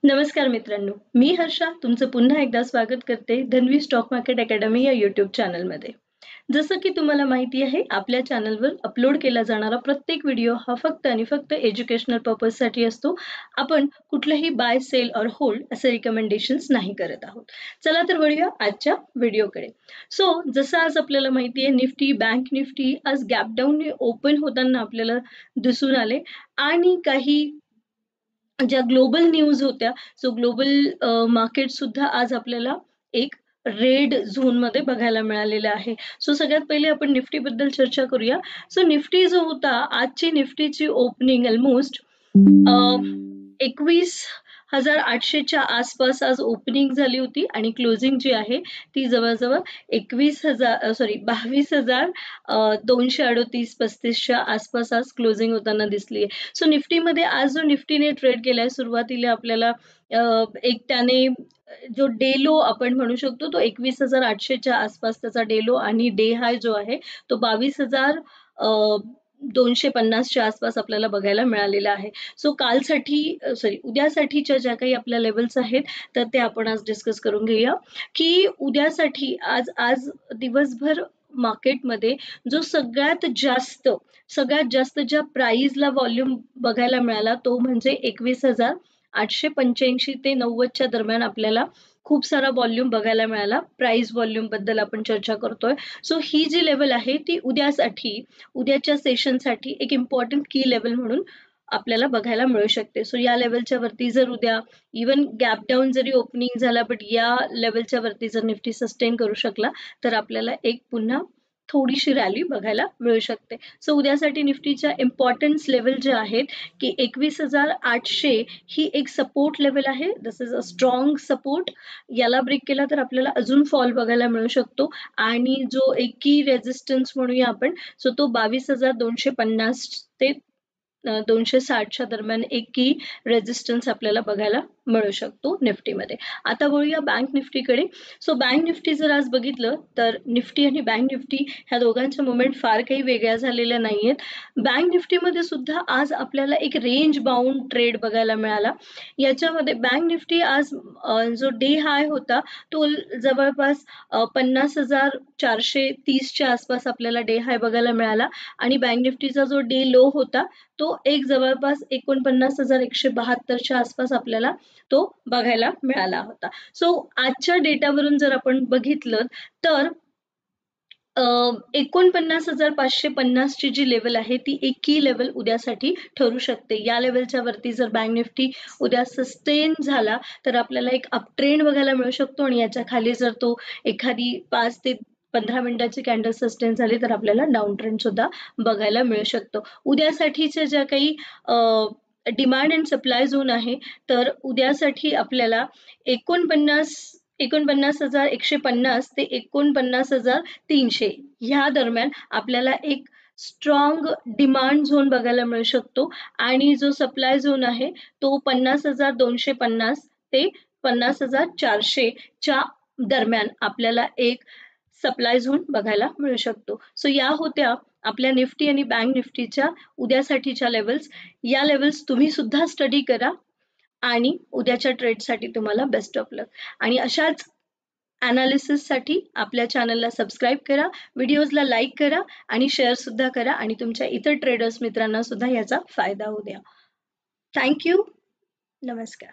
नमस्कार मित्रांनो, मी हर्षा तुमचं पुन्हा एकदा स्वागत करते धन्वी स्टॉक मार्केट अकॅडमी या यूट्यूब चॅनलमध्ये. जसं की तुम्हाला माहिती आहे, आपल्या चॅनलवर अपलोड केला जाणारा प्रत्येक व्हिडिओ हा फक्त आणि फक्त एज्युकेशनल पर्पजसाठी असतो. आपण कुठलंही बाय, सेल और होल्ड असे रिकमेंडेशन्स नाही करत आहोत. चला तर वळूया आजच्या व्हिडिओकडे. जसं आज आपल्याला माहिती आहे, निफ्टी, बँक निफ्टी आज गॅप डाऊनने ओपन होताना आपल्याला दिसून आले आणि काही ज्या ग्लोबल न्यूज होत्या, ग्लोबल मार्केट सुद्धा आज आपल्याला एक रेड झोनमध्ये बघायला मिळालेलं आहे. सगळ्यात पहिले आपण निफ्टीबद्दल चर्चा करूया. निफ्टी जो होता, आजची निफ्टीची ओपनिंग ऑलमोस्ट 21,800च्या आसपास आज ओपनिंग झाली होती आणि क्लोजिंग जी आहे ती जवळजवळ 22,238-35च्या आसपास आज क्लोजिंग होताना दिसली आहे. निफ्टीमध्ये आज जो निफ्टीने ट्रेड केलाय, सुरुवातीला आपल्याला त्याने जो डे लो आपण म्हणू शकतो तो 21,800च्या आसपास त्याचा डे लो आणि डे हाय जो आहे तो 22,250च्या आसपास आपल्याला बघायला मिळालेला आहे. उद्यासाठीच्या ज्या काही आपल्या लेवल्स आहेत तर ते आपण आज डिस्कस करून घेऊया की उद्यासाठी आज दिवसभर मार्केटमध्ये जो सगळ्यात जास्त ज्या प्राइसला व्हॉल्यूम बघायला मिळाला तो म्हणजे 21,885 ते 90च्या दरम्यान आपल्याला खूप सारा व्हॉल्यूम बघायला मिळाला. प्राइस व्हॉल्यूम बद्दल आपण चर्चा करतोय. ही जी लेवल आहे ती उद्याच्या सेशनसाठी एक इम्पॉर्टंट की लेवल म्हणून आपल्याला बघायला मिळू शकते. या लेवलच्या वरती जर उद्या इवन गॅप डाऊन जरी ओपनिंग झाला बट या लेवलच्या वरती जर निफ्टी सस्टेन करू शकला तर आपल्याला एक पुन्हा थोडीशी रॅली बघायला मिळू शकते. उद्यासाठी निफ्टीच्या इम्पॉर्टन्स लेवल जे आहेत की 21,800 ही एक सपोर्ट लेवल आहे. दिस इज अ स्ट्रॉंग सपोर्ट. याला ब्रेक केला तर आपल्याला अजून फॉल बघायला मिळू शकतो आणि जो एक की रेझिस्टन्स म्हणूया आपण तो 22,250 ते 260च्या दरम्यान एक की रेझिस्टन्स आपल्याला बघायला मिळू शकतो निफ्टीमध्ये. आता वळूया बँक निफ्टीकडे. बँक निफ्टी जर आज बघितलं तर निफ्टी आणि बँक निफ्टी ह्या दोघांच्या मुवमेंट फार काही वेगळ्या झालेल्या नाहीयेत. बँक निफ्टीमध्ये सुद्धा आज आपल्याला एक रेंज बाउंड ट्रेड बघायला मिळाला. याच्यामध्ये बँक निफ्टी आज जो डे हाय होता तो जवळपास 50,430च्या आसपास आपल्याला डे हाय बघायला मिळाला आणि बँक निफ्टीचा जो डे लो होता तो एक जवळपास 49,172च्या आसपास आपल्याला तो बघायला मिळाला होता. आजच्या डेटावरून जर आपण बघितलं तर 49,550ची जी लेवल आहे ती एक की लेवल उद्यासाठी ठरू शकते. या लेवलच्या वरती जर बँक निफ्टी उद्या सस्टेन झाला तर आपल्याला एक अप ट्रेंड बघायला मिळू शकतो आणि याच्या खाली जर तो एखादी 5 ते 15 मिनिटाची कॅन्डल सस्टेन झाली तर आपल्याला डाऊन ट्रेंड सुद्धा बघायला मिळू शकतो. उद्यासाठीच्या ज्या काही डिमांड अँड सप्लाय झोन आहे तर उद्यासाठी आपल्याला 49,150 ते 49,300 ह्या दरम्यान आपल्याला एक स्ट्रॉंग डिमांड झोन बघायला मिळू शकतो आणि जो सप्लाय झोन आहे तो 50,250 ते 50,400च्या दरम्यान आपल्याला एक सप्लाय झोन बघायला मिळू शकतो. या होत्या आपल्या निफ्टी आणि बँक निफ्टीच्या उद्यासाठीच्या लेवल्स. या लेवल्स तुम्ही सुद्धा स्टडी करा आणि उद्याच्या ट्रेडसाठी तुम्हाला बेस्ट ऑफ लक. आणि अशाच ॲनालिसिससाठी आपल्या चॅनलला सबस्क्राईब करा, व्हिडिओजला लाईक करा आणि शेअर सुद्धा करा आणि तुमच्या इतर ट्रेडर्स मित्रांना सुद्धा याचा फायदा होऊ द्या. थँक्यू. नमस्कार.